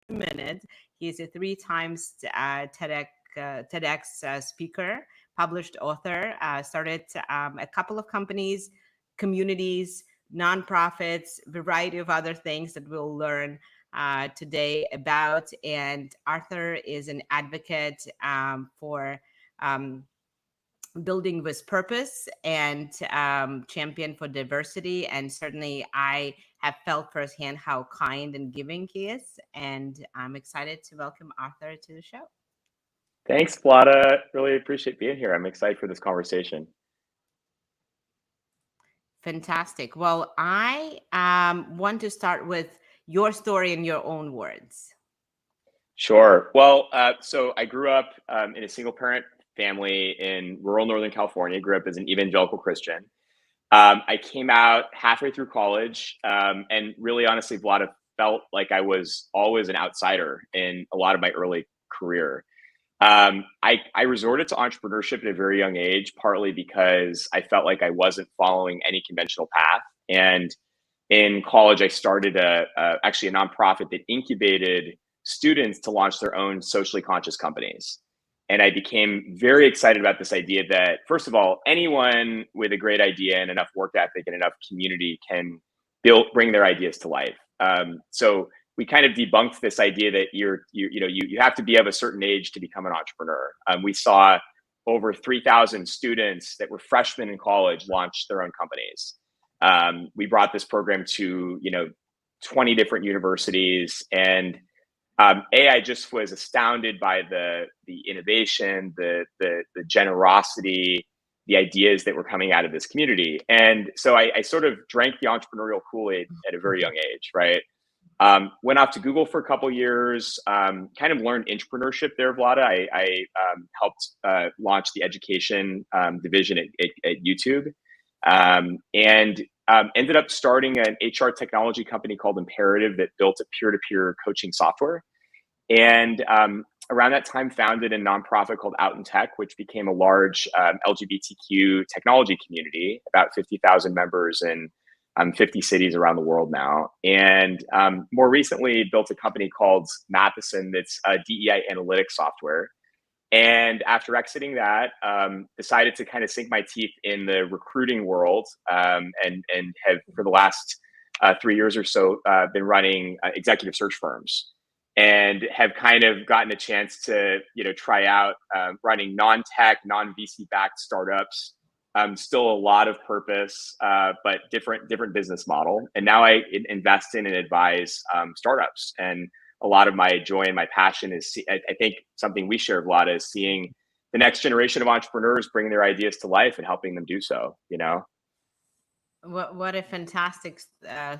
minute. He's a three times TEDx speaker, published author, started a couple of companies, communities, nonprofits, variety of other things that we'll learn today about. And Arthur is an advocate for building with purpose and champion for diversity. And certainly I have felt firsthand how kind and giving he is. And I'm excited to welcome Arthur to the show. Thanks, Vlada. Really appreciate being here. I'm excited for this conversation. Fantastic. Well, I want to start with your story in your own words. Sure. Well, so I grew up in a single parent family in rural Northern California. Grew up as an evangelical Christian. I came out halfway through college, and really honestly, Vlada, felt like I was always an outsider in a lot of my early career. I resorted to entrepreneurship at a very young age, partly because I felt like I wasn't following any conventional path. And in college, I started actually a nonprofit that incubated students to launch their own socially conscious companies. And I became very excited about this idea that, first of all, anyone with a great idea and enough work ethic and enough community can bring their ideas to life. So we kind of debunked this idea that you have to be of a certain age to become an entrepreneur. We saw over 3,000 students that were freshmen in college launch their own companies. We brought this program to 20 different universities, and I just was astounded by the innovation, the generosity, the ideas that were coming out of this community. And so I sort of drank the entrepreneurial Kool-Aid at a very young age, right? Went off to Google for a couple of years, kind of learned entrepreneurship there, Vlada. I helped launch the education division at YouTube, and ended up starting an HR technology company called Imperative that built a peer-to-peer coaching software. And around that time, founded a nonprofit called Out in Tech, which became a large LGBTQ technology community, about 50,000 members in 50 cities around the world now. And more recently, built a company called Matheson that's DEI analytics software. And after exiting that, decided to kind of sink my teeth in the recruiting world, and have for the last 3 years or so been running executive search firms, and have kind of gotten a chance to try out running non-tech, non-VC backed startups. Still a lot of purpose, but different business model. And now I invest in and advise startups. And a lot of my joy and my passion is, I think something we share, Vlada, is seeing the next generation of entrepreneurs bring their ideas to life and helping them do so, What a fantastic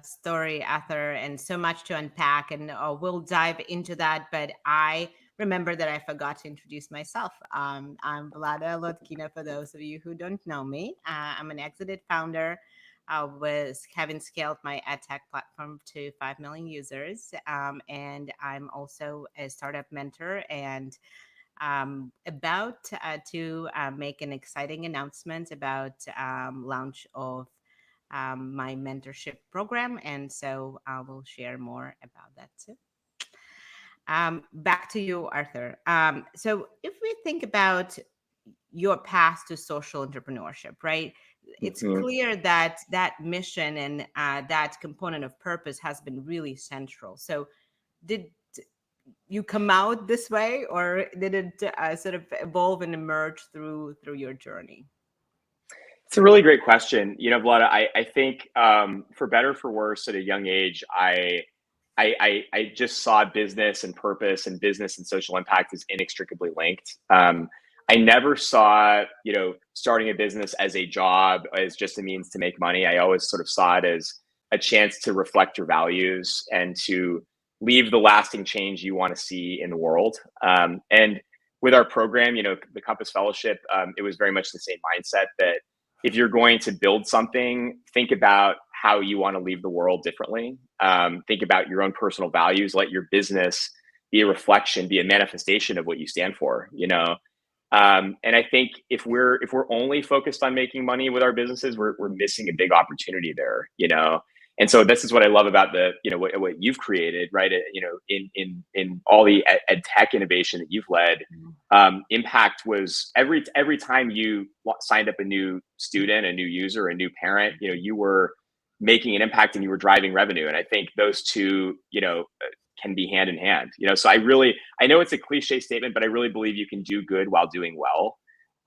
story, Arthur, and so much to unpack. And we'll dive into that. But I remember that I forgot to introduce myself. I'm Vlada Lotkina, for those of you who don't know me. I'm an exited founder. Was having scaled my ad tech platform to 5 million users. And I'm also a startup mentor and about to make an exciting announcement about launch of my mentorship program. And so I will share more about that too. Back to you, Arthur. So if we think about your path to social entrepreneurship, right? It's clear that that mission and that component of purpose has been really central. So did you come out this way, or did it sort of evolve and emerge through your journey? It's a really great question. Vlada, I think for better or for worse, at a young age, I just saw business and purpose and business and social impact as inextricably linked. I never saw, starting a business as a job, as just a means to make money. I always sort of saw it as a chance to reflect your values and to leave the lasting change you want to see in the world. And with our program, the Compass Fellowship, it was very much the same mindset that if you're going to build something, think about how you want to leave the world differently. Think about your own personal values. Let your business be a reflection, be a manifestation of what you stand for. And I think if we're only focused on making money with our businesses, we're missing a big opportunity there. And so this is what I love about the, what you've created, right? In all the ed tech innovation that you've led. Impact was every time you signed up a new student, a new user, a new parent, you were making an impact and you were driving revenue. And I think those two, can be hand in hand. So I know it's a cliche statement, but I really believe you can do good while doing well.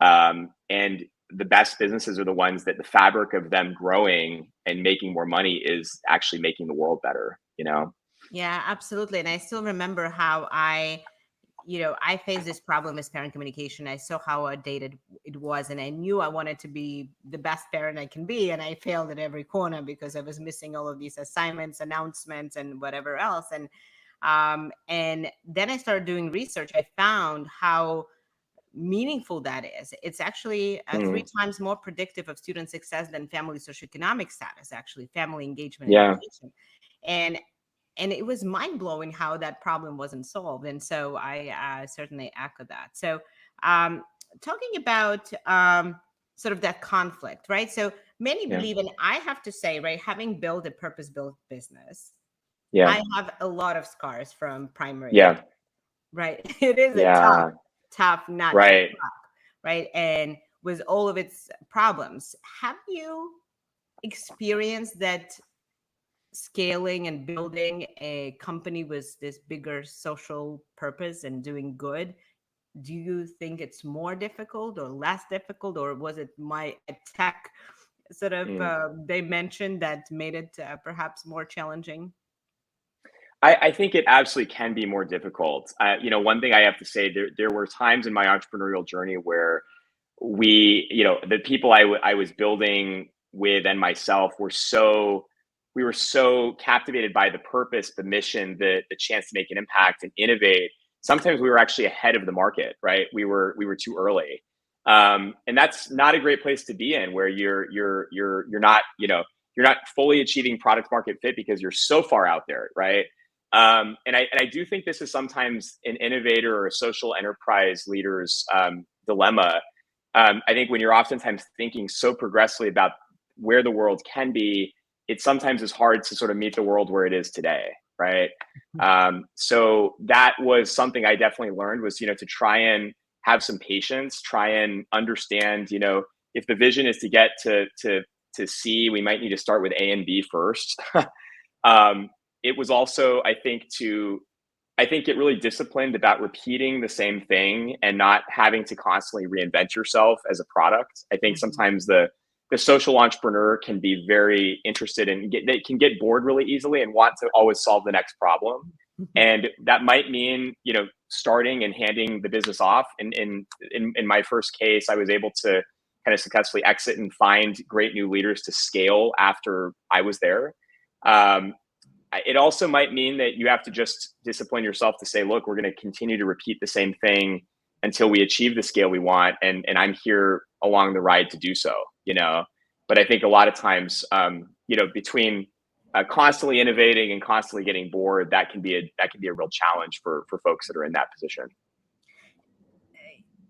And the best businesses are the ones that the fabric of them growing and making more money is actually making the world better. Yeah, absolutely. And I still remember how I faced this problem with parent communication. I saw how outdated it was, and I knew I wanted to be the best parent I can be. And I failed at every corner because I was missing all of these assignments, announcements, and whatever else. And then I started doing research. I found how meaningful that is. It's actually three Mm, times more predictive of student success than family socioeconomic status, actually, family engagement and yeah. education. And it was mind blowing how that problem wasn't solved. And so I certainly echo that. So, um, talking about sort of that conflict, right? So many Yeah. believe, and I have to say, right, having built a purpose built business, Yeah. I have a lot of scars from primary education, Yeah. right? It is a tough, Yeah. tough nut to Right. crack, right? And with all of its problems, have you experienced that scaling and building a company with this bigger social purpose and doing good? Do you think it's more difficult or less difficult, or was it my tech sort of Mm. dimension that made it perhaps more challenging? I think it absolutely can be more difficult. One thing I have to say, there were times in my entrepreneurial journey where the people I was building with and myself we were so captivated by the purpose, the mission, the chance to make an impact and innovate. Sometimes we were actually ahead of the market, right? We were too early. And that's not a great place to be in, where you're not, you're not fully achieving product market fit because you're so far out there, right? And I do think this is sometimes an innovator or a social enterprise leader's dilemma. I think when you're oftentimes thinking so progressively about where the world can be, it sometimes is hard to sort of meet the world where it is today, right? So that was something I definitely learned, was to try and have some patience, try and understand, if the vision is to get to C, we might need to start with A and B first. um, it was also, I think get really disciplined about repeating the same thing and not having to constantly reinvent yourself as a product. I think Mhm. sometimes the social entrepreneur can be very interested in they can get bored really easily and want to always solve the next problem. And that might mean, starting and handing the business off. In my first case, I was able to kind of successfully exit and find great new leaders to scale after I was there. Um, it also might mean that you have to just discipline yourself to say, look, we're going to continue to repeat the same thing until we achieve the scale we want. And I'm here along the ride to do so, but I think a lot of times, between constantly innovating and constantly getting bored, that can be a real challenge for folks that are in that position.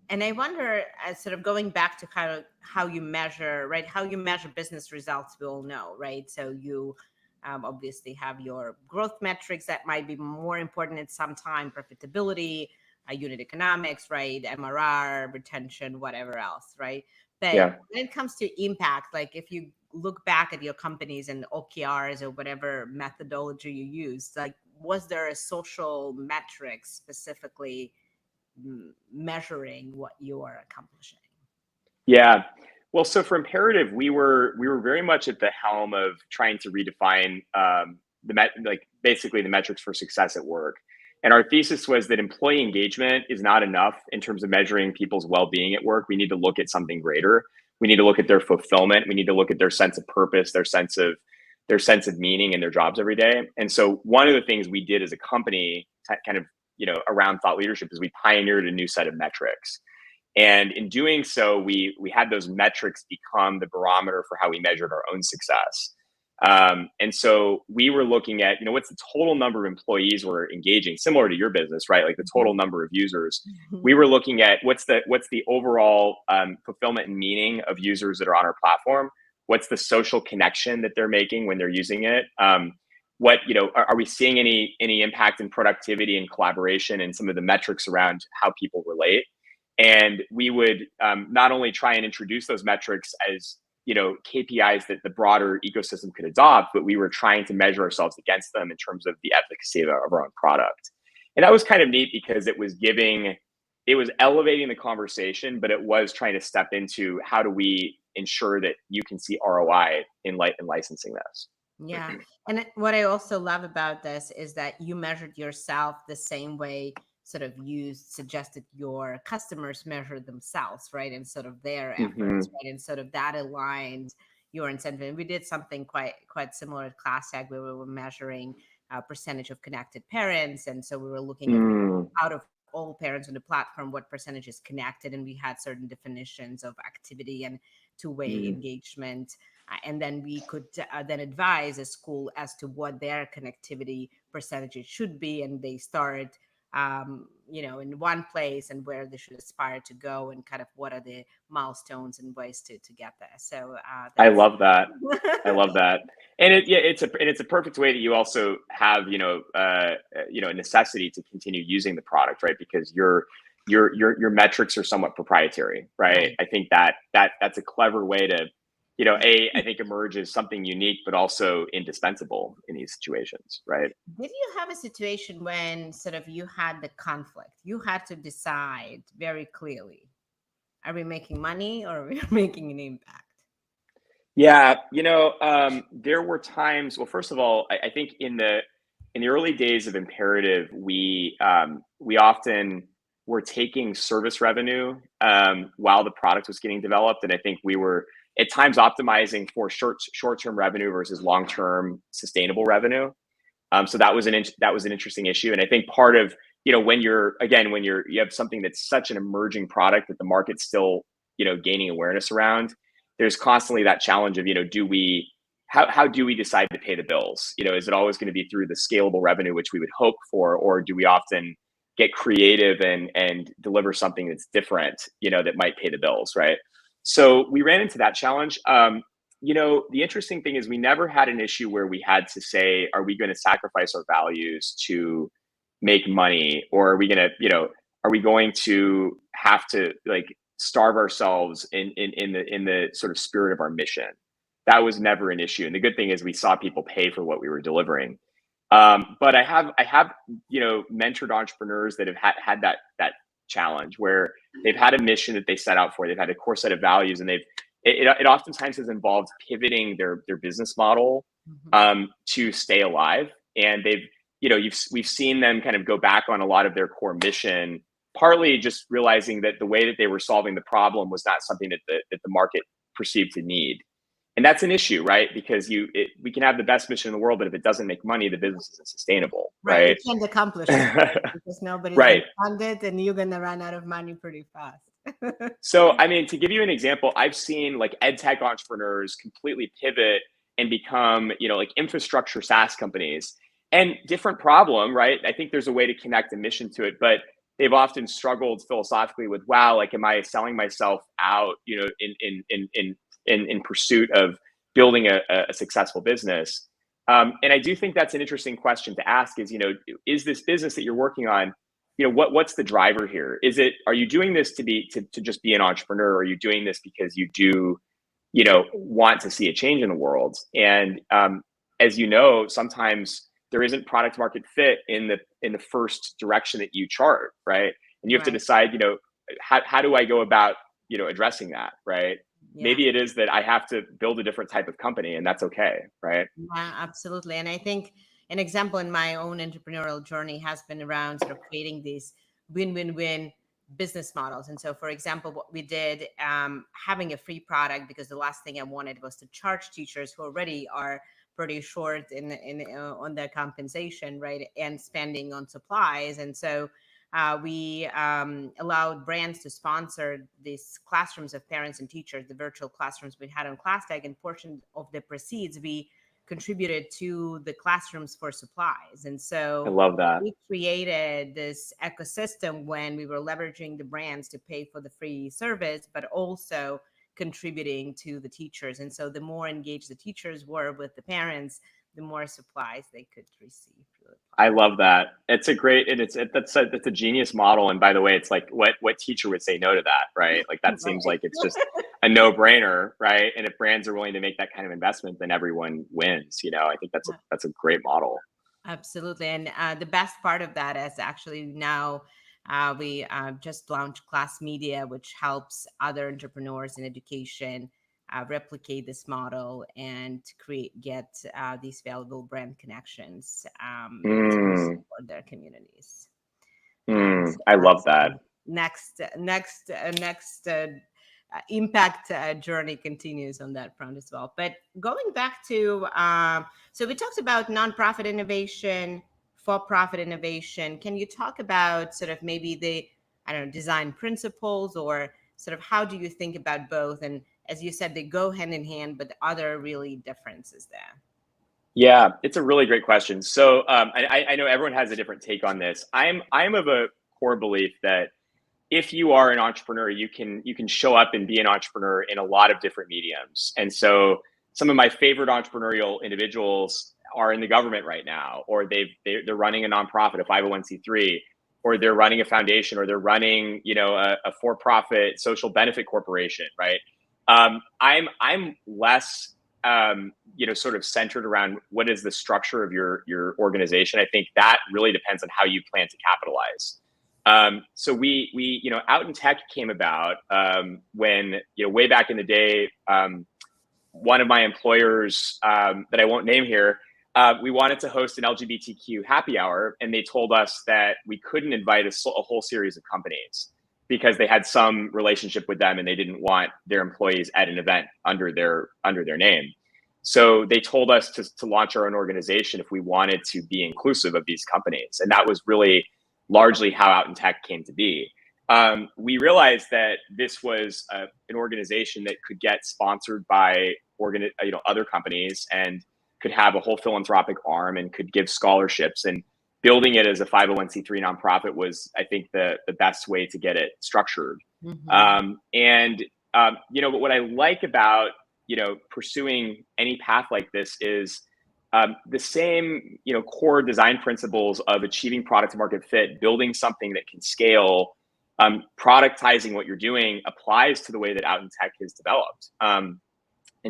And I wonder, sort of going back to kind of how you measure, right? How you measure business results, we all know, right? So you obviously have your growth metrics that might be more important at some time, profitability, unit economics, right? MRR, retention, whatever else, right? But Yeah. when it comes to impact, like if you look back at your companies and OKRs or whatever methodology you use, like was there a social metric specifically measuring what you are accomplishing? Yeah. Well, so for Imperative, we were very much at the helm of trying to redefine like basically the metrics for success at work. And our thesis was that employee engagement is not enough in terms of measuring people's well-being at work. We need to look at something greater. We need to look at their fulfillment. We need to look at their sense of purpose, their sense of meaning in their jobs every day. And so one of the things we did as a company, kind of around thought leadership, is we pioneered a new set of metrics. And in doing so, we had those metrics become the barometer for how we measured our own success. And so we were looking at, what's the total number of employees we're engaging, similar to your business, right? Like the total number of users. We were looking at what's the overall fulfillment and meaning of users that are on our platform. What's the social connection that they're making when they're using it? What, are we seeing any impact in productivity and collaboration and some of the metrics around how people relate? And we would not only try and introduce those metrics as KPIs that the broader ecosystem could adopt, but we were trying to measure ourselves against them in terms of the efficacy of our own product. And that was kind of neat because it was elevating the conversation, but it was trying to step into how do we ensure that you can see ROI in licensing this. Yeah. And what I also love about this is that you measured yourself the same way sort of you suggested your customers measure themselves, right? And sort of their Mm-hmm. efforts, right? And sort of that aligned your incentive. And we did something quite similar at Class Tag where we were measuring percentage of connected parents. And so we were looking at Mm. out of all parents on the platform, what percentage is connected. And we had certain definitions of activity and two-way Mm. engagement. And then we could then advise a school as to what their connectivity percentages should be. And they start, in one place and where they should aspire to go and kind of what are the milestones and ways to get there. So I that's. love that. I love that. And it's a perfect way that you also have, a necessity to continue using the product, right? Because your metrics are somewhat proprietary, right? Right. I think that's a clever way to, I think emerge as something unique, but also indispensable in these situations, right? Did you have a situation when sort of you had the conflict? You had to decide very clearly, are we making money or are we making an impact? Yeah, there were times. Well, first of all, I think in the early days of Imperative, we often were taking service revenue while the product was getting developed, and I think we were at times optimizing for short term revenue versus long term sustainable revenue. So that was an interesting issue, and I think part of when you have something that's such an emerging product that the market's still gaining awareness around, there's constantly that challenge of how do we decide to pay the bills? Is it always going to be through the scalable revenue which we would hope for, or do we often get creative and deliver something that's different, that might pay the bills, right? So we ran into that challenge. The interesting thing is we never had an issue where we had to say, are we going to sacrifice our values to make money, or are we going to, are we going to have to like starve ourselves in the sort of spirit of our mission? That was never an issue. And the good thing is we saw people pay for what we were delivering. But I have mentored entrepreneurs that have had that challenge where they've had a mission that they set out for. They've had a core set of values, and it oftentimes has involved pivoting their business model to stay alive. And we've seen them kind of go back on a lot of their core mission, partly just realizing that the way that they were solving the problem was not something that the market perceived to need. And that's an issue, right? Because we can have the best mission in the world, but if it doesn't make money, the business isn't sustainable, Right. You right? can't accomplish it because nobody's going Right. to fund it and you're going to run out of money pretty fast. So, I mean, to give you an example, I've seen like ed tech entrepreneurs completely pivot and become, like infrastructure SaaS companies, and different problem, right? I think there's a way to connect a mission to it, but they've often struggled philosophically with, wow, like, am I selling myself out, in pursuit of building a successful business? And I do think that's an interesting question to ask is this business that you're working on, what's the driver here? Are you doing this to just be an entrepreneur? Or are you doing this because you do, want to see a change in the world? And as sometimes there isn't product market fit in the first direction that you chart, right? And you have to Right. decide, how do I go about, addressing that, right? Yeah. Maybe it is that I have to build a different type of company, and that's okay, right? Yeah, absolutely. And I think an example in my own entrepreneurial journey has been around sort of creating these win-win-win business models. And so, for example, what we did, having a free product, because the last thing I wanted was to charge teachers who already are pretty short in on their compensation, right, and spending on supplies. And so we allowed brands to sponsor these classrooms of parents and teachers, the virtual classrooms we had on ClassTag, and portion of the proceeds we contributed to the classrooms for supplies. And I so love that. we created this ecosystem when we were leveraging the brands to pay for the free service, but also contributing to the teachers. And so the more engaged the teachers were with the parents, the more supplies they could receive. I love that. It's a great, and that's a genius model. And by the way, it's like what teacher would say no to that, right? Like that seems Right. like it's just a no brainer, right? And if brands are willing to make that kind of investment, then everyone wins. I think that's a great model. Absolutely. And the best part of that is actually now we just launched Class Media, which helps other entrepreneurs in education replicate this model and get these valuable brand connections to Mm, support their communities. So I love that's that. next impact journey continues on that front as well. But going back to so we talked about nonprofit innovation, for-profit innovation. Can you talk about sort of maybe the, I don't know, design principles, or sort of how do you think about both? And as you said, they go hand in hand, but are there really differences there? Yeah, it's a really great question. So I know everyone has a different take on this. I'm of a core belief that if you are an entrepreneur, you can show up and be an entrepreneur in a lot of different mediums. And so some of my favorite entrepreneurial individuals are in the government right now, or they're running a nonprofit, a 501c3, or they're running a foundation, or they're running a for-profit social benefit corporation, right? I'm less sort of centered around what is the structure of your organization. I think that really depends on how you plan to capitalize. So Out in Tech came about when, way back in the day, one of my employers that I won't name here, we wanted to host an LGBTQ happy hour, and they told us that we couldn't invite a whole series of companies because they had some relationship with them and they didn't want their employees at an event under their name. So they told us to launch our own organization if we wanted to be inclusive of these companies. And that was really largely how Out in Tech came to be. We realized that this was an organization that could get sponsored by other companies and could have a whole philanthropic arm and could give scholarships. And building it as a 501c3 nonprofit was, I think, the best way to get it structured. Mm-hmm. But what I like about pursuing any path like this is the same core design principles of achieving product market fit, building something that can scale, productizing what you're doing applies to the way that Out in Tech has developed. And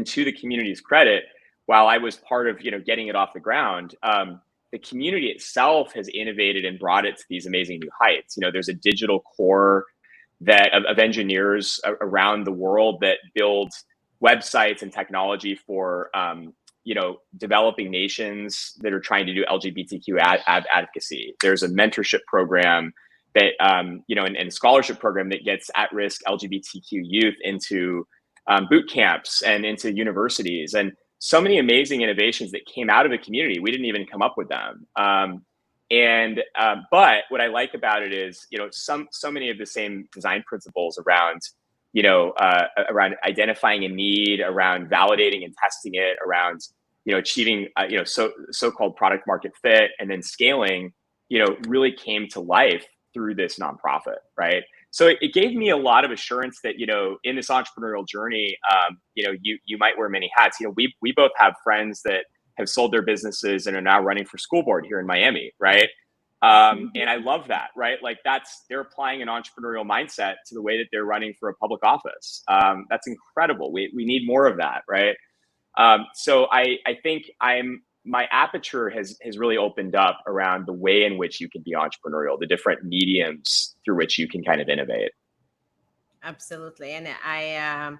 to the community's credit, while I was part of getting it off the ground, the community itself has innovated and brought it to these amazing new heights. There's a digital core of engineers around the world that build websites and technology for developing nations that are trying to do LGBTQ advocacy. There's a mentorship program that and a scholarship program that gets at-risk LGBTQ youth into boot camps and into universities, and so many amazing innovations that came out of the community. We didn't even come up with them. But what I like about it is, so many of the same design principles around, around identifying a need, around validating and testing it, around, achieving, so-called product market fit, and then scaling, really came to life through this nonprofit, right? So it gave me a lot of assurance that, in this entrepreneurial journey, you might wear many hats. We both have friends that have sold their businesses and are now running for school board here in Miami, right? And I love that, right? Like they're applying an entrepreneurial mindset to the way that they're running for a public office. That's incredible. We need more of that, right? So I think my aperture has really opened up around the way in which you can be entrepreneurial, the different mediums through which you can kind of innovate. Absolutely. And I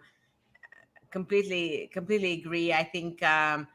completely agree. I think one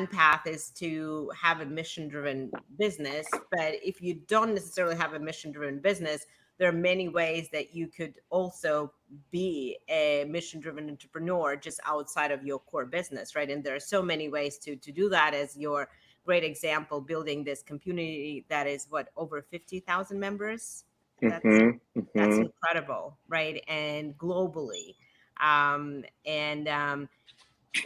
path is to have a mission driven business, but if you don't necessarily have a mission driven business, there are many ways that you could also be a mission driven entrepreneur just outside of your core business, right? And there are so many ways to do that, as your great example, building this community that is what, over 50,000 members. that's Mm-hmm, that's mm-hmm. incredible, right? And globally, and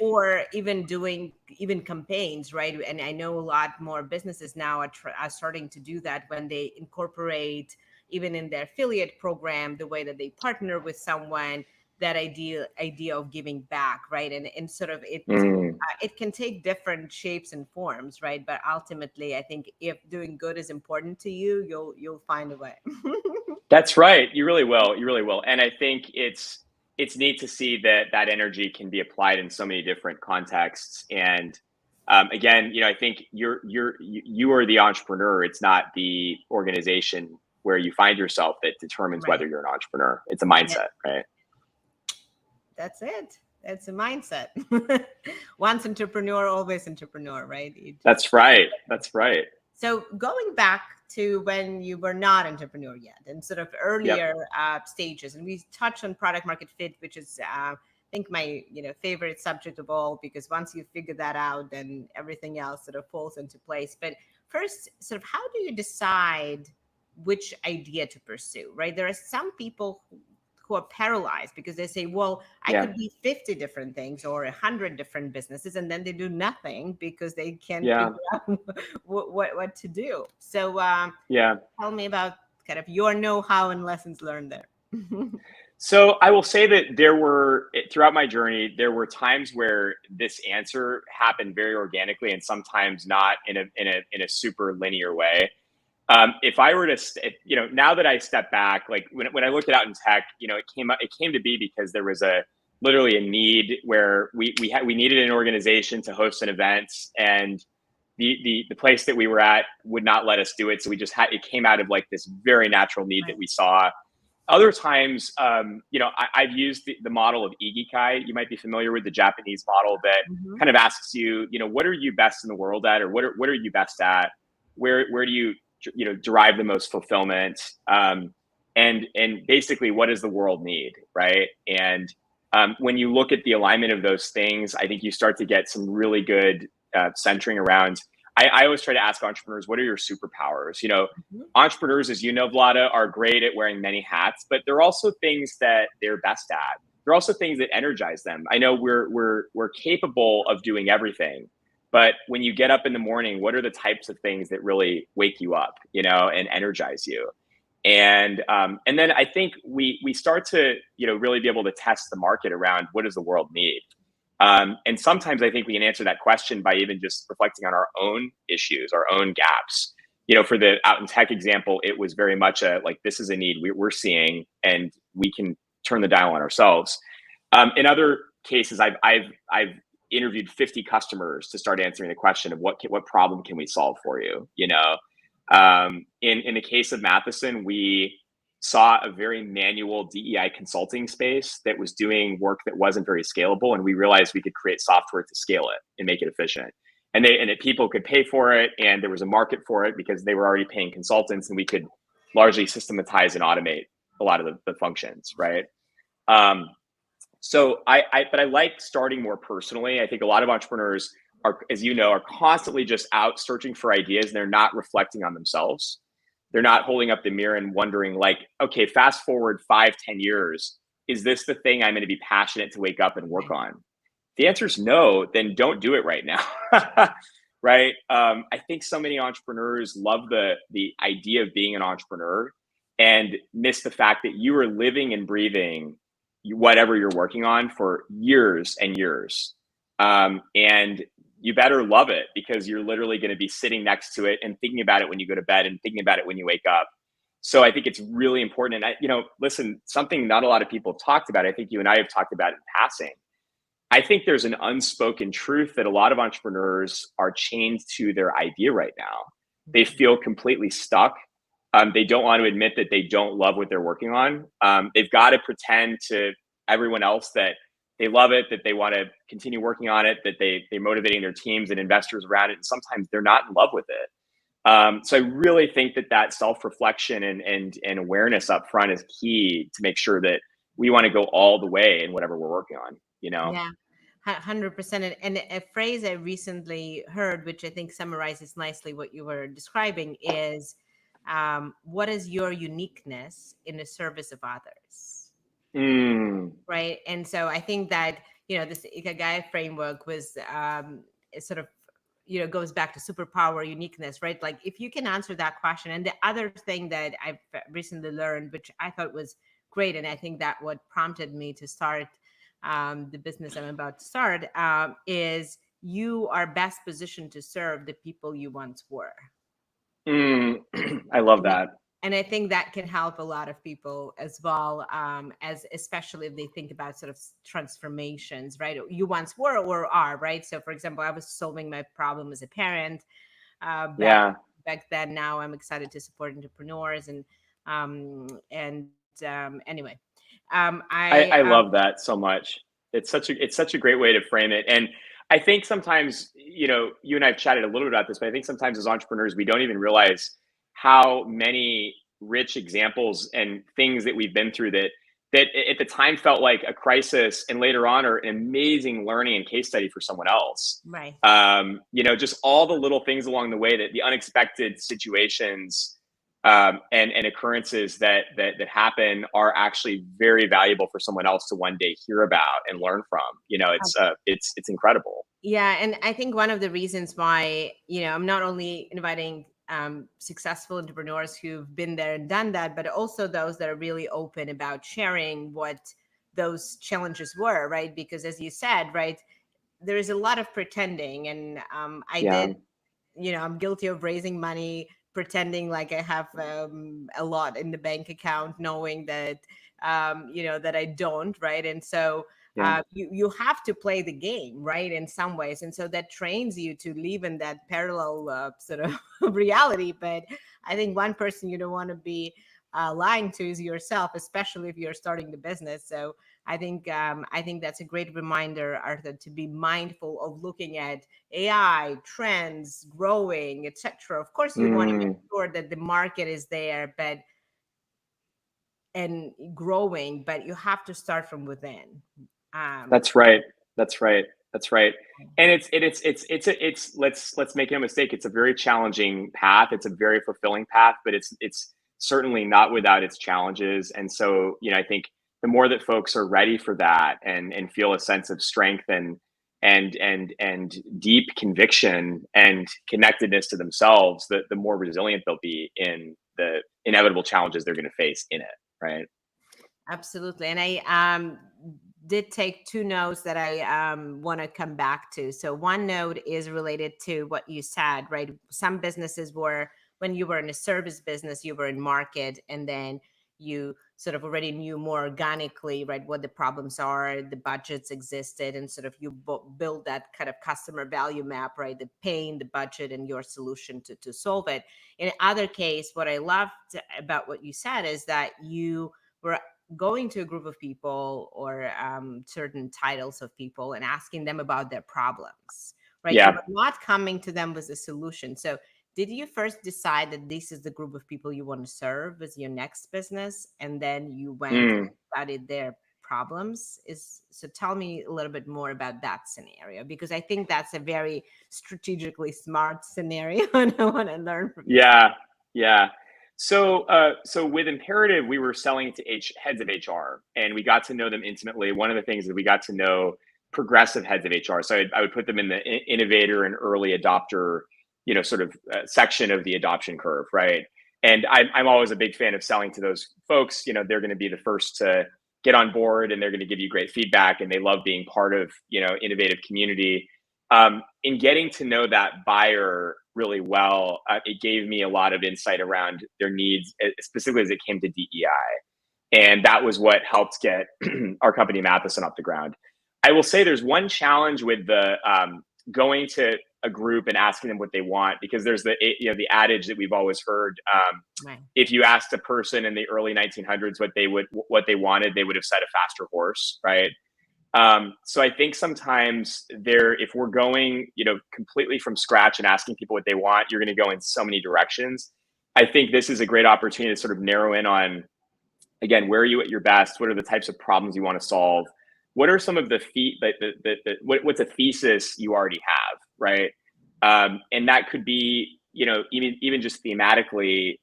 or even doing even campaigns, right? And I know a lot more businesses now are starting to do that when they incorporate, even in their affiliate program, the way that they partner with someone, that idea of giving back, right? And sort of Mm. it can take different shapes and forms, right? But ultimately, I think if doing good is important to you, you'll find a way. That's right. You really will. You really will. And I think it's neat to see that that energy can be applied in so many different contexts. And again, I think you are the entrepreneur. It's not the organization where you find yourself that determines Right. whether you're an entrepreneur. It's a Yeah, mindset, right? that's it. That's a mindset. Once entrepreneur, always entrepreneur, right? That's right. That's right. So going back to when you were not entrepreneur yet, and sort of Yep. earlier stages, and we touched on product market fit, which is I think my favorite subject of all, because once you figure that out, then everything else sort of falls into place. But first, sort of how do you decide which idea to pursue? Right, there are some people who are paralyzed because they say, well, I Yeah. could be 50 different things or 100 different businesses, and then they do nothing because they can't Yeah. figure out what to do. So Yeah. tell me about kind of your know-how and lessons learned there. So I will say that throughout my journey, there were times where this answer happened very organically, and sometimes not in a super linear way. If I were to, now that I step back, like when I look at out in tech, it came to be because there was literally a need where we needed an organization to host an event, and the place that we were at would not let us do it, so it came out of like this very natural need that Right. we saw. Other times, I've used the model of Ikigai. You might be familiar with the Japanese model that Hmm. kind of asks you, what are you best in the world at, or what are you best at? Where do you derive the most fulfillment? And basically, what does the world need, right? And when you look at the alignment of those things, I think you start to get some really good centering around. I always try to ask entrepreneurs, what are your superpowers? Hmm. Entrepreneurs, as you know, Vlada, are great at wearing many hats, but there are also things that they're best at. There are also things that energize them. I know we're capable of doing everything, but when you get up in the morning, what are the types of things that really wake you up, and energize you? And then I think we start to really be able to test the market around what does the world need. And sometimes I think we can answer that question by even just reflecting on our own issues, our own gaps. For the out in tech example, it was very much like, this is a need we're seeing, and we can turn the dial on ourselves. In other cases, I've interviewed 50 customers to start answering the question of what problem can we solve for you. In the case of Matheson, we saw a very manual DEI consulting space that was doing work that wasn't very scalable, and we realized we could create software to scale it and make it efficient. And that people could pay for it, and there was a market for it because they were already paying consultants, and we could largely systematize and automate a lot of the functions, right? Um, but I like starting more personally. I think a lot of entrepreneurs are, as you know, are constantly just out searching for ideas, and they're not reflecting on themselves. They're not holding up the mirror and wondering, like, okay, fast forward 5, 10 years, is this the thing I'm going to be passionate to wake up and work Right. on? If the answer is no, then don't do it right now. Right. I think so many entrepreneurs love the idea of being an entrepreneur and miss the fact that you are living and breathing whatever you're working on for years and years. And you better love it, because you're literally going to be sitting next to it and thinking about it when you go to bed and thinking about it when you wake up. So I think it's really important. And listen, something not a lot of people have talked about, I think you and I have talked about in passing. I think there's an unspoken truth that a lot of entrepreneurs are chained to their idea right now. They feel completely stuck. They don't want to admit that they don't love what they're working on. They've got to pretend to everyone else that they love it, that they want to continue working on it, that they're motivating their teams and investors around it. And sometimes they're not in love with it. So I really think that self-reflection and awareness up front is key to make sure that we want to go all the way in whatever we're working on, Yeah, 100%. And a phrase I recently heard, which I think summarizes nicely what you were describing, is what is your uniqueness in the service of others? Mm, Right. And so I think that, this Ikigai framework was it sort of, goes back to superpower uniqueness, right? Like if you can answer that question. And the other thing that I've recently learned, which I thought was great. And I think that what prompted me to start the business I'm about to start is you are best positioned to serve the people you once were. Mm, I love And that. I think that can help a lot of people as well, as especially if they think about sort of transformations, right? You once were or are, right? So, for example, I was solving my problem as a parent back Yeah. then. Now I'm excited to support entrepreneurs anyway, I love that so much. It's such a great way to frame it. And I think sometimes, you and I've chatted a little bit about this, but I think sometimes as entrepreneurs, we don't even realize how many rich examples and things that we've been through that at the time felt like a crisis and later on are an amazing learning and case study for someone else. right. Just all the little things along the way, that the unexpected situations and occurrences that happen are actually very valuable for someone else to one day hear about and learn from. It's incredible. Yeah, and I think one of the reasons why, I'm not only inviting successful entrepreneurs who've been there and done that, but also those that are really open about sharing what those challenges were, right? Because as you said, right, there is a lot of pretending, and I Yeah. did, I'm guilty of raising money, pretending like I have a lot in the bank account, knowing that, that I don't, right? And so Yeah. you have to play the game, right, in some ways, and so that trains you to live in that parallel sort of reality. But I think one person you don't want to be lying to is yourself, especially if you're starting the business. So I think that's a great reminder, Arthur, to be mindful of looking at AI trends growing, etc. Of course, you want to make Mm, sure that the market is there, but and growing, but you have to start from within. Um, that's right. That's right. That's right. And let's make no mistake. It's a very challenging path. It's a very fulfilling path, but it's certainly not without its challenges. And so, I think the more that folks are ready for that and feel a sense of strength and deep conviction and connectedness to themselves, the more resilient they'll be in the inevitable challenges they're going to face in it. Right. Absolutely. And I did take two notes that I want to come back to. So, one note is related to what you said, right? Some businesses were, when you were in a service business, you were in market, and then you sort of already knew more organically, right, what the problems are, the budgets existed, and sort of you build that kind of customer value map, right? The pain, the budget, and your solution to solve it. In other case, what I loved about what you said is that you were going to a group of people or certain titles of people and asking them about their problems, right? You Yeah. were not coming to them with a solution. So, did you first decide that this is the group of people you want to serve as your next business, and then you went Mm. studied their problems? Is so tell me a little bit more about that scenario, because I think that's a very strategically smart scenario, and I want to learn from you. Yeah, yeah. So with Imperative, we were selling to heads of HR, and we got to know them intimately. One of the things that we got to know progressive heads of HR. So I would put them in the innovator and early adopter, sort of section of the adoption curve, right? And I'm always a big fan of selling to those folks. They're going to be the first to get on board, and they're going to give you great feedback, and they love being part of innovative community. In getting to know that buyer really well, it gave me a lot of insight around their needs, specifically as it came to DEI. And that was what helped get our company Matheson off the ground. I will say there's one challenge with the going to a group and asking them what they want, because there's the adage that we've always heard. Right. If you asked a person in the early 1900s what they wanted, they would have said a faster horse, right? So I think sometimes if we're going, completely from scratch and asking people what they want, you're going to go in so many directions. I think this is a great opportunity to sort of narrow in on, again, where are you at your best? What are the types of problems you want to solve? What are some of what's a thesis you already have, right? And that could be, even just thematically,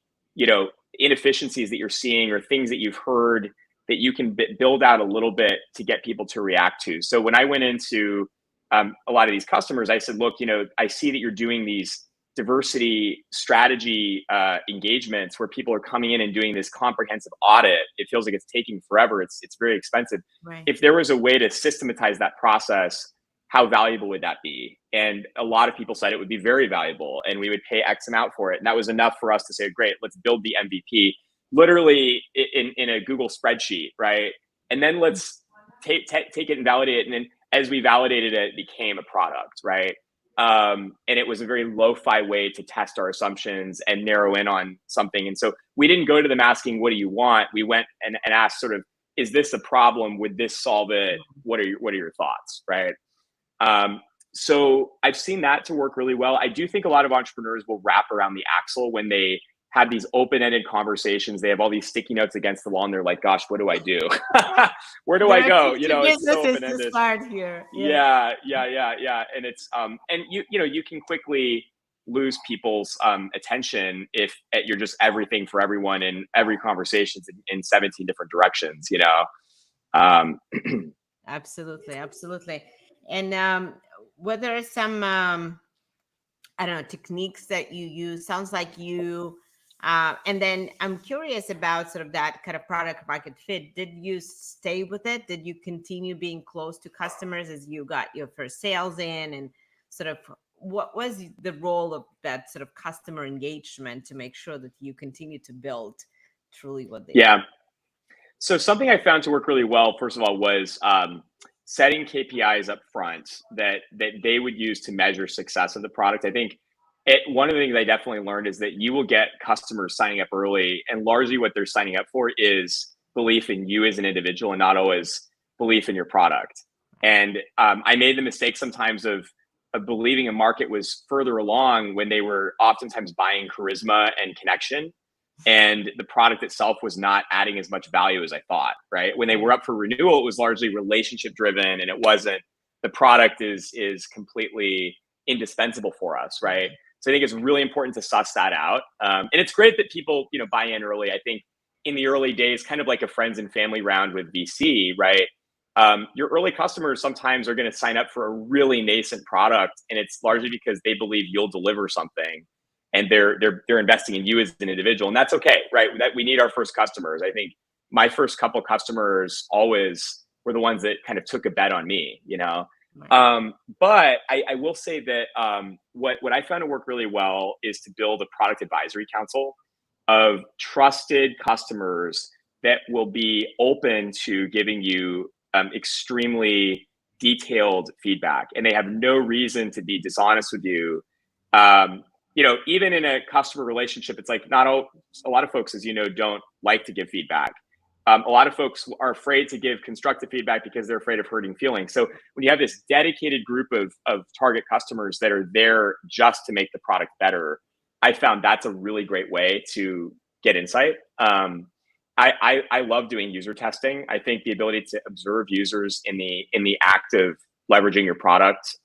inefficiencies that you're seeing or things that you've heard that you can build out a little bit to get people to react to. So when I went into a lot of these customers, I said, look, I see that you're doing these diversity strategy engagements where people are coming in and doing this comprehensive audit, it feels like it's taking forever. It's very expensive. Right. If there was a way to systematize that process, how valuable would that be? And a lot of people said it would be very valuable, and we would pay X amount for it. And that was enough for us to say, great, let's build the MVP, literally in a Google spreadsheet, right? And then let's take it and validate it. And then as we validated it, it became a product, right? And it was a very lo-fi way to test our assumptions and narrow in on something. And so we didn't go to them asking, what do you want? We went and asked sort of, is this a problem? Would this solve it? What are your thoughts, right? So I've seen that to work really well. I do think a lot of entrepreneurs will wrap around the axle when they have these open-ended conversations. They have all these sticky notes against the wall, and they're like, "Gosh, what do I do? Where do I go?" You know, it's so open-ended. To start here. Yeah. And it's and you can quickly lose people's attention if you're just everything for everyone in every conversation in 17 different directions. You know. Absolutely. And were there some I don't know, techniques that you use? Sounds like you and then I'm curious about sort of that kind of product market fit. Did you stay with it? Did you continue being close to customers as you got your first sales in? And sort of what was the role of that sort of customer engagement to make sure that you continue to build truly what they need? So something I found to work really well, first of all, was setting KPIs up front that they would use to measure success of the product. I think one of the things I definitely learned is that you will get customers signing up early, and largely what they're signing up for is belief in you as an individual and not always belief in your product. And I made the mistake sometimes of believing a market was further along when they were oftentimes buying charisma and connection, and the product itself was not adding as much value as I thought, right? When they were up for renewal, it was largely relationship driven, and it wasn't, the product is completely indispensable for us, right? So I think it's really important to suss that out. And it's great that people, buy in early. I think in the early days, kind of like a friends and family round with VC, right? Your early customers sometimes are going to sign up for a really nascent product, and it's largely because they believe you'll deliver something, and they're investing in you as an individual, and that's okay, right? That we need our first customers. I think my first couple customers always were the ones that kind of took a bet on me, Right. But I will say that what I found to work really well is to build a product advisory council of trusted customers that will be open to giving you extremely detailed feedback, and they have no reason to be dishonest with you. Even in a customer relationship, it's like a lot of folks, as you know, don't like to give feedback. A lot of folks are afraid to give constructive feedback because they're afraid of hurting feelings. So when you have this dedicated group of target customers that are there just to make the product better, I found that's a really great way to get insight. I love doing user testing. I think the ability to observe users in the act of leveraging your product,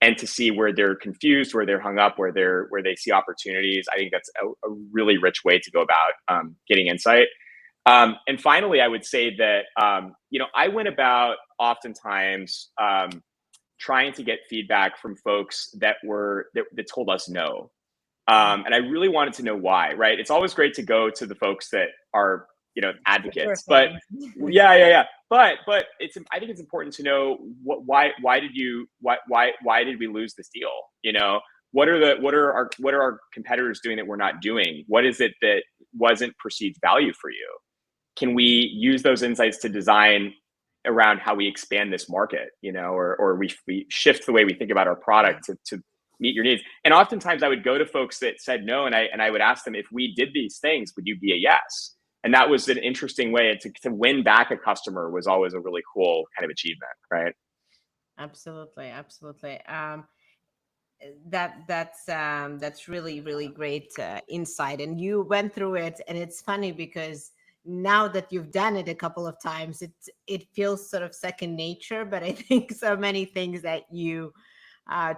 and to see where they're confused, where they're hung up, where they see opportunities, I think that's a really rich way to go about getting insight. And finally, I would say that I went about oftentimes trying to get feedback from folks that told us no. And I really wanted to know why, right? It's always great to go to the folks that are, advocates, but yeah. But I think it's important to know why did we lose this deal? What are our competitors doing that we're not doing? What is it that wasn't perceived value for you? Can we use those insights to design around how we expand this market, or we shift the way we think about our product to meet your needs? And oftentimes I would go to folks that said no, and I would ask them, if we did these things, would you be a yes? And that was an interesting way to win back a customer. Was always a really cool kind of achievement, right? Absolutely. That's really, really great insight, and you went through it. And it's funny because now that you've done it a couple of times, it feels sort of second nature. But I think so many things that you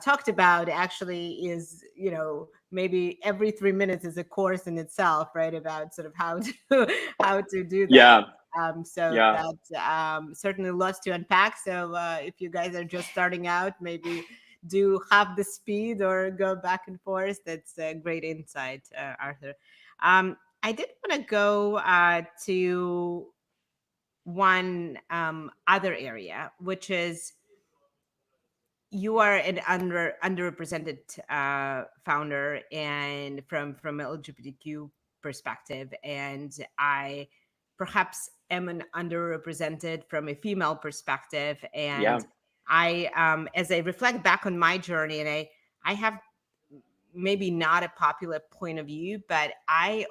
talked about actually is, maybe every 3 minutes is a course in itself, right? About sort of how to do that. Yeah. That's certainly lots to unpack. So if you guys are just starting out, maybe do half the speed or go back and forth. That's a great insight, Arthur. I did want to go to one other area, which is you are an underrepresented founder, and from an LGBTQ perspective, and I perhaps am an underrepresented from a female perspective, Yeah. and I as I reflect back on my journey, and I have maybe not a popular point of view, but I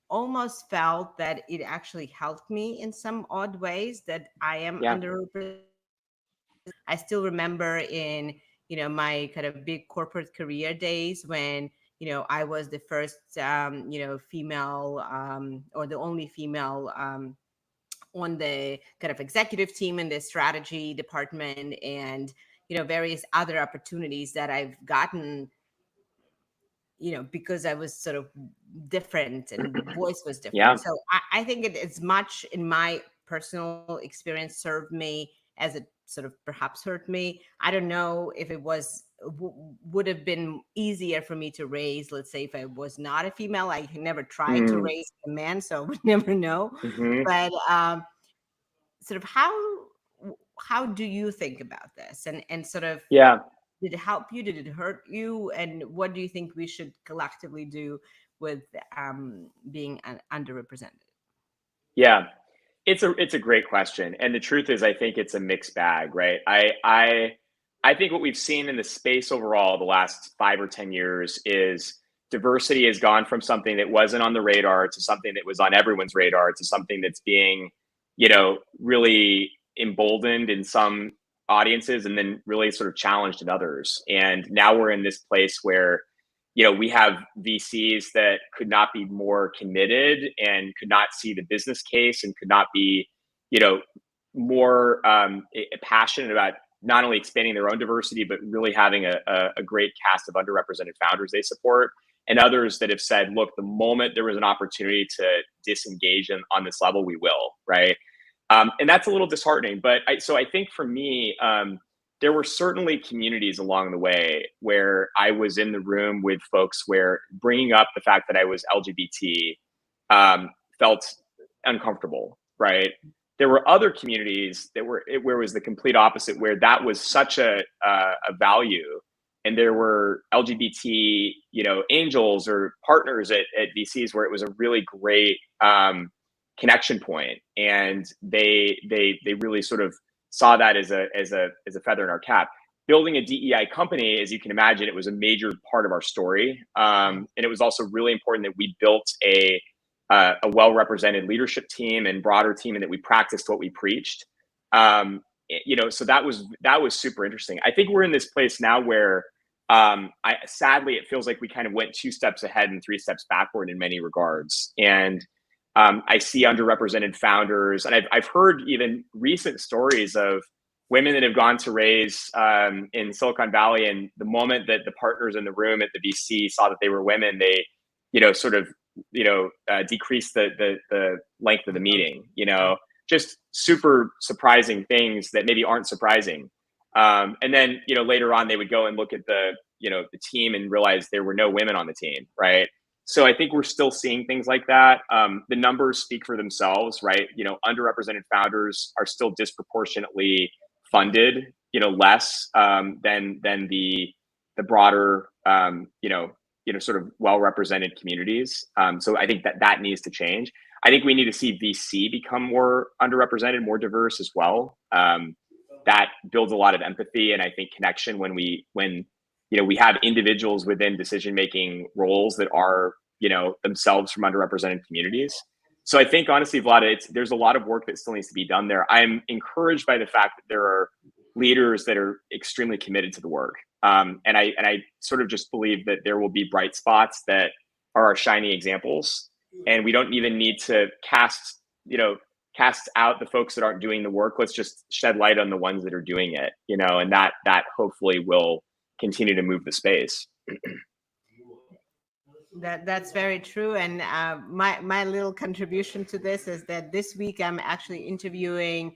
almost felt that it actually helped me in some odd ways that I am Yeah. underrepresented. I still remember in, my kind of big corporate career days when, I was the first, female or the only female on the kind of executive team in the strategy department, and, various other opportunities that I've gotten, because I was sort of different and voice was different. Yeah. So I think it is much in my personal experience served me as it sort of perhaps hurt me. I don't know if it would have been easier for me to raise, let's say, if I was not a female. I never tried to Mm. raise a man, so I would never know. Hmm. But sort of how do you think about this, and sort of Yeah. did it help you? Did it hurt you? And what do you think we should collectively do with being underrepresented? Yeah. It's a great question, and the truth is, I think it's a mixed bag, right? I think what we've seen in the space overall the last 5 or 10 years is diversity has gone from something that wasn't on the radar to something that was on everyone's radar to something that's being, really emboldened in some audiences and then really sort of challenged in others. And now we're in this place where we have VCs that could not be more committed and could not see the business case and could not be, you know, more passionate about not only expanding their own diversity, but really having a great cast of underrepresented founders they support. And others that have said, look, the moment there was an opportunity to disengage on this level, we will, right? And that's a little disheartening. But so I think for me, there were certainly communities along the way where I was in the room with folks where bringing up the fact that I was LGBT felt uncomfortable, right? There were other communities that where it was the complete opposite, where that was such a value, and there were LGBT, angels or partners at VCs where it was a really great connection point, and they really sort of saw that as a feather in our cap. Building a DEI company, as you can imagine, it was a major part of our story, and it was also really important that we built a well represented leadership team and broader team, and that we practiced what we preached. So that was super interesting. I think we're in this place now where sadly it feels like we kind of went 2 steps ahead and 3 steps backward in many regards, and I see underrepresented founders, and I've heard even recent stories of women that have gone to raise in Silicon Valley, and the moment that the partners in the room at the VC saw that they were women, they, sort of, decreased the length of the meeting. Just super surprising things that maybe aren't surprising. And then, later on, they would go and look at the team and realize there were no women on the team, right? So I think we're still seeing things like that. The numbers speak for themselves, right? Underrepresented founders are still disproportionately funded, less than the broader, sort of well-represented communities. So I think that needs to change. I think we need to see VC become more underrepresented, more diverse as well. That builds a lot of empathy and I think connection when we have individuals within decision-making roles that are, themselves from underrepresented communities. So I think honestly, Vlada, there's a lot of work that still needs to be done there. I'm encouraged by the fact that there are leaders that are extremely committed to the work. And I sort of just believe that there will be bright spots that are our shiny examples. And we don't even need to cast out the folks that aren't doing the work. Let's just shed light on the ones that are doing it, and that hopefully will continue to move the space. That's very true. And my little contribution to this is that this week I'm actually interviewing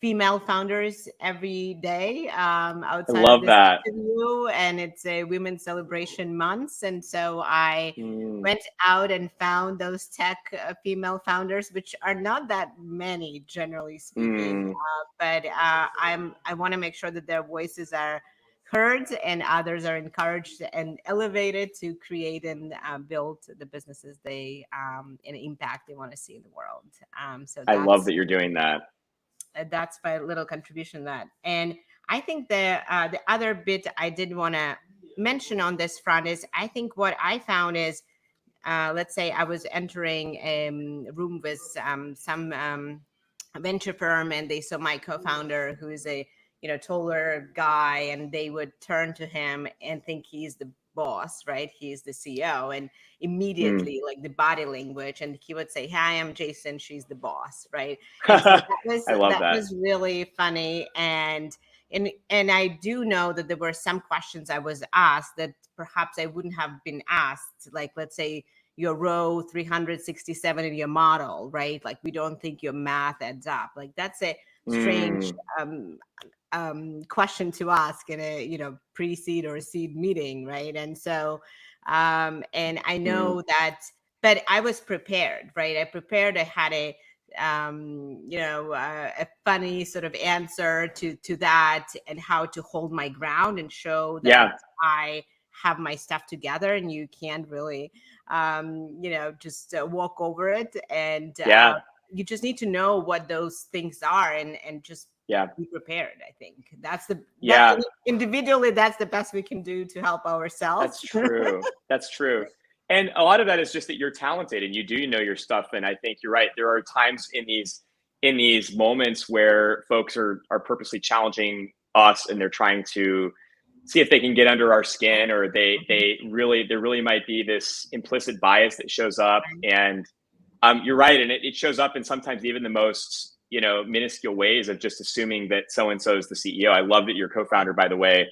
female founders every day I outside of love this that. interview, and it's a Women's Celebration Month, and so I Mm, went out and found those tech female founders, which are not that many, generally speaking. mm, I want to make sure that their voices are heard and others are encouraged and elevated to create and build the businesses they and impact they want to see in the world. So I love that you're doing that. that's my little contribution to that. And I think the other bit I did want to mention on this front is I think what I found is let's say I was entering a room with some venture firm, and they saw my co-founder, who is a taller guy, and they would turn to him and think he's the boss, right? He's the CEO, and Mm. immediately like the body language, and he would say, "Hi, I'm Jason. She's the boss," right? And so I love that that. was really funny, and I do know that there were some questions I was asked that perhaps I wouldn't have been asked, like let's say your row 367 in your model, right? Like we don't think your math adds up. Like that's a strange Mm, question to ask in a pre-seed or seed meeting, right? And so and I mm. know that, but I was prepared, right? I prepared. I had a funny sort of answer to that, and how to hold my ground and show that Yeah, I have my stuff together, and you can't really just walk over it, and yeah, you just need to know what those things are, and just yeah, be prepared. I think that's the that yeah. individually, that's the best we can do to help ourselves. That's true. That's true. And a lot of that is just that you're talented and you do know your stuff. And I think you're right. There are times in these moments where folks are purposely challenging us and they're trying to see if they can get under our skin, or they really there really might be this implicit bias that shows up. And you're right, and it shows up in sometimes even the most minuscule ways of just assuming that so and so is the CEO. I love that your co-founder, by the way,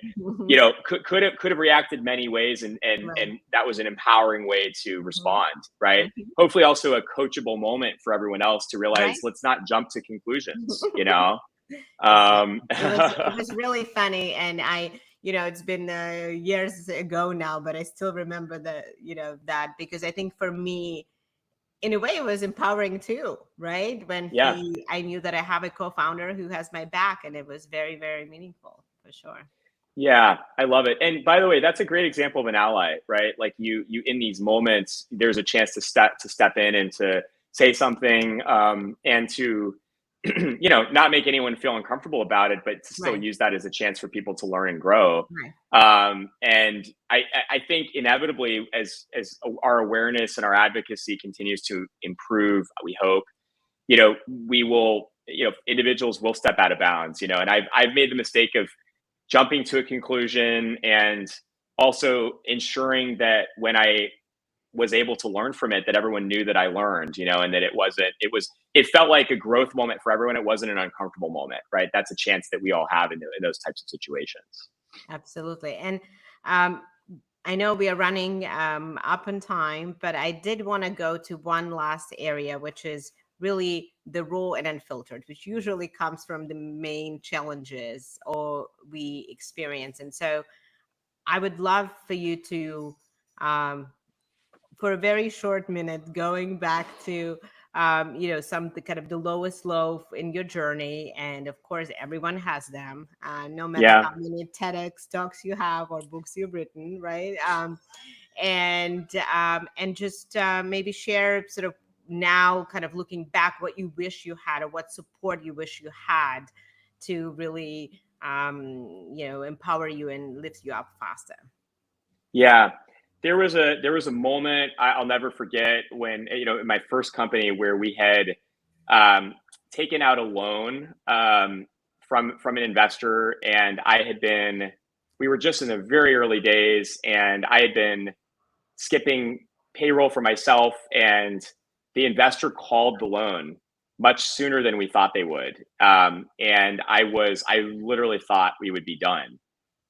could have reacted many ways, Right. and that was an empowering way to Mhm. respond, right? Mhm. Hopefully, also a coachable moment for everyone else to realize Right. let's not jump to conclusions. You know, Exactly. um, It was really funny, and it's been years ago now, but I still remember that, because I think for me, in a way, it was empowering too, right? When yeah. I knew that I have a co-founder who has my back, and it was very, very meaningful for sure. Yeah, I love it. And by the way, that's a great example of an ally, right? Like you in these moments, there's a chance to step in and to say something, and to not make anyone feel uncomfortable about it, but to still Right. use that as a chance for people to learn and grow. Right. And I think inevitably, as our awareness and our advocacy continues to improve, we hope, we will, individuals will step out of bounds, and I've made the mistake of jumping to a conclusion, and also ensuring that when I was able to learn from it, that everyone knew that I learned, and that it felt like a growth moment for everyone. It wasn't an uncomfortable moment, right? That's a chance that we all have in those types of situations. Absolutely. And um, I know we are running up on time, but I did want to go to one last area, which is really the raw and unfiltered, which usually comes from the main challenges or we experience. And so I would love for you to um, for a very short minute, going back to some the kind of the lowest low in your journey, and of course everyone has them, no matter Yeah. how many TEDx talks you have or books you've written, right? And just maybe share sort of now, kind of looking back, what you wish you had, or what support you wish you had to really empower you and lift you up faster. Yeah. There was a moment I'll never forget when, in my first company, where we had um, taken out a loan, from an investor, and we were just in the very early days, and I had been skipping payroll for myself, and the investor called the loan much sooner than we thought they would. And I literally thought we would be done.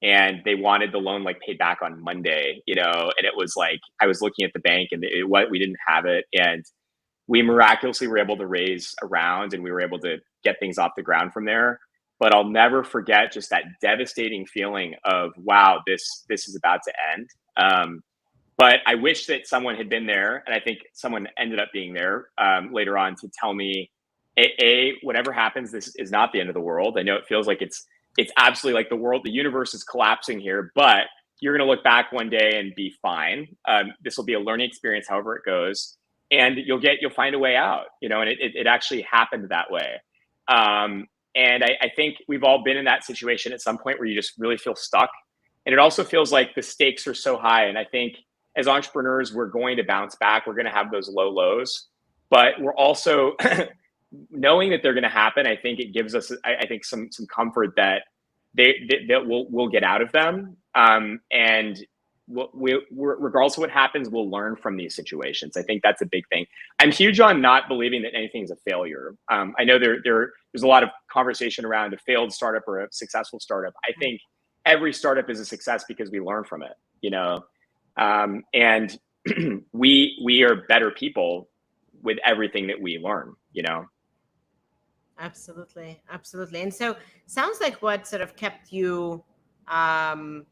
And they wanted the loan like paid back on Monday, and it was like I was looking at the bank, and we didn't have it. And we miraculously were able to raise a round and we were able to get things off the ground from there. But I'll never forget just that devastating feeling of, wow, this is about to end. But I wish that someone had been there, and I think someone ended up being there later on to tell me, whatever happens, this is not the end of the world. I know it feels like it's absolutely like the universe is collapsing here, but you're going to look back one day and be fine. This will be a learning experience, however it goes, and you'll find a way out. And it actually happened that way. And I think we've all been in that situation at some point where you just really feel stuck, and it also feels like the stakes are so high. And I think as entrepreneurs, we're going to bounce back. We're going to have those low lows, but we're also knowing that they're going to happen. I think it gives us, I think, some comfort that we'll get out of them. And we're, regardless of what happens, we'll learn from these situations. I think that's a big thing. I'm huge on not believing that anything is a failure. I know there's a lot of conversation around a failed startup or a successful startup. I think every startup is a success because we learn from it. And we are better people with everything that we learn. Absolutely, absolutely. And so, sounds like what sort of kept you, and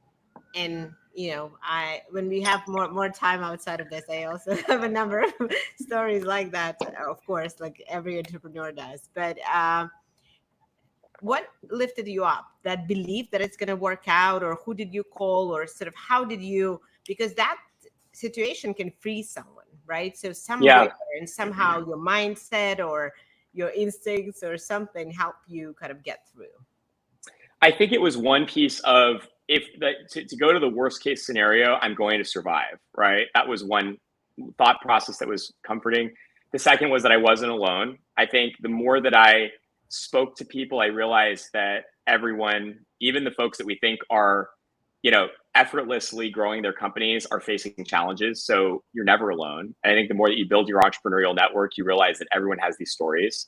I when we have more time outside of this, I also have a number of stories like that, of course, like every entrepreneur does. But what lifted you up? That belief that it's going to work out, or who did you call, or sort of how did you? Because that situation can freeze someone, right? So somewhere and somehow your mindset or your instincts or something help you kind of get through. I think it was one piece of, to go to the worst case scenario, I'm going to survive, right? That was one thought process that was comforting. The second was that I wasn't alone. I think the more that I spoke to people, I realized that everyone, even the folks that we think are, effortlessly growing their companies, are facing challenges. So you're never alone. And I think the more that you build your entrepreneurial network, you realize that everyone has these stories.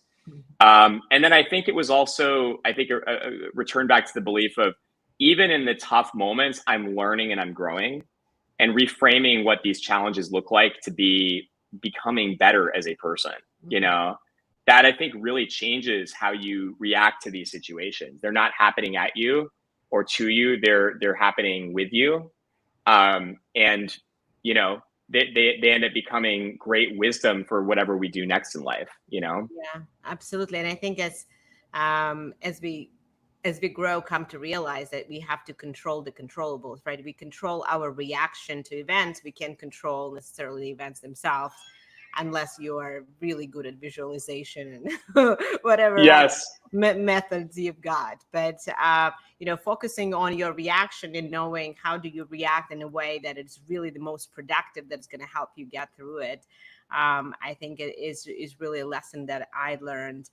And then I think it was also, a return back to the belief of, even in the tough moments, I'm learning and I'm growing, and reframing what these challenges look like to be becoming better as a person. That I think really changes how you react to these situations. They're not happening at you or to you, they're happening with you. And they end up becoming great wisdom for whatever we do next in life. Yeah, absolutely. And I think as we grow, come to realize that we have to control the controllables, right? We control our reaction to events. We can't control necessarily the events themselves, unless you are really good at visualization and whatever methods you've got. But focusing on your reaction and knowing how do you react in a way that it's really the most productive, that's going to help you get through it. I think it is really a lesson that I learned.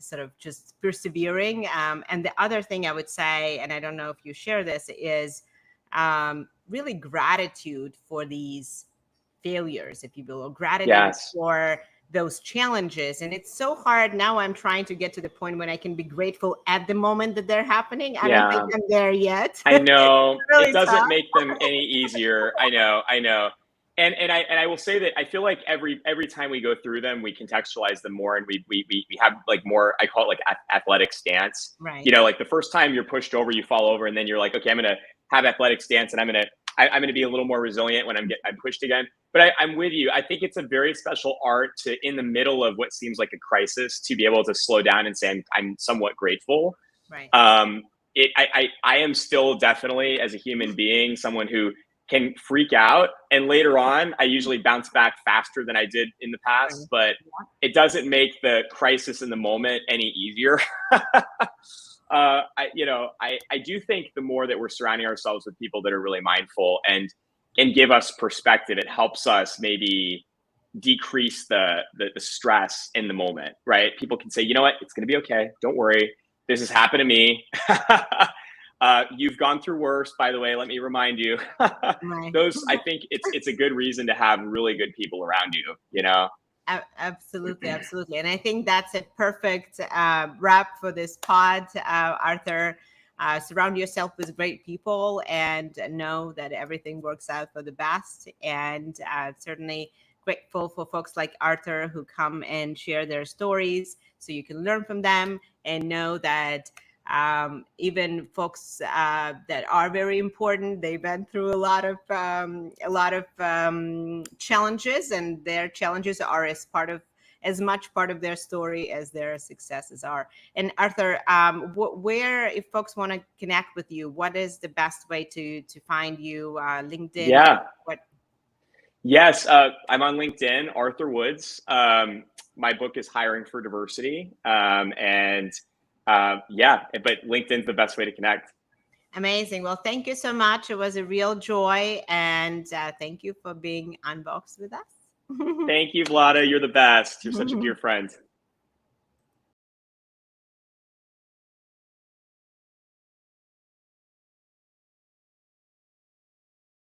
Sort of just persevering. And the other thing I would say, and I don't know if you share this, is really gratitude for these failures, if you will, or gratitude for those challenges. And it's so hard now. I'm trying to get to the point when I can be grateful at the moment that they're happening. I don't think I'm there yet. I know. Really, it doesn't make them any easier. I know. And I will say that I feel like every time we go through them, we contextualize them more, and we have like more, I call it like athletic stance. Right. Like the first time you're pushed over, you fall over, and then you're like, okay, I'm gonna have athletic stance, and I'm gonna be a little more resilient when I'm pushed again. But I'm with you. I think it's a very special art to, in the middle of what seems like a crisis, to be able to slow down and say I'm somewhat grateful. Right. I am still definitely, as a human being, someone who can freak out, and later on I usually bounce back faster than I did in the past, but it doesn't make the crisis in the moment any easier. I do think the more that we're surrounding ourselves with people that are really mindful and give us perspective, it helps us maybe decrease the stress in the moment, right? People can say, you know what, it's going to be okay. Don't worry. This has happened to me. You've gone through worse, by the way. Let me remind you. Those, I think it's a good reason to have really good people around you, Absolutely. And I think that's a perfect wrap for this pod, Arthur. Surround yourself with great people and know that everything works out for the best. And certainly grateful for folks like Arthur who come and share their stories so you can learn from them and know that even folks that are very important, they went through a lot of challenges, and their challenges are as much part of their story as their successes are. And Arthur, where, if folks want to connect with you, what is the best way to find you? LinkedIn? Yeah. What? Yes, I'm on LinkedIn, Arthur Woods. My book is Hiring for Diversity. And yeah, but LinkedIn's the best way to connect. Amazing. Well, thank you so much. It was a real joy, and thank you for being unboxed with us. Thank you, Vlada. You're the best. You're such a dear friend.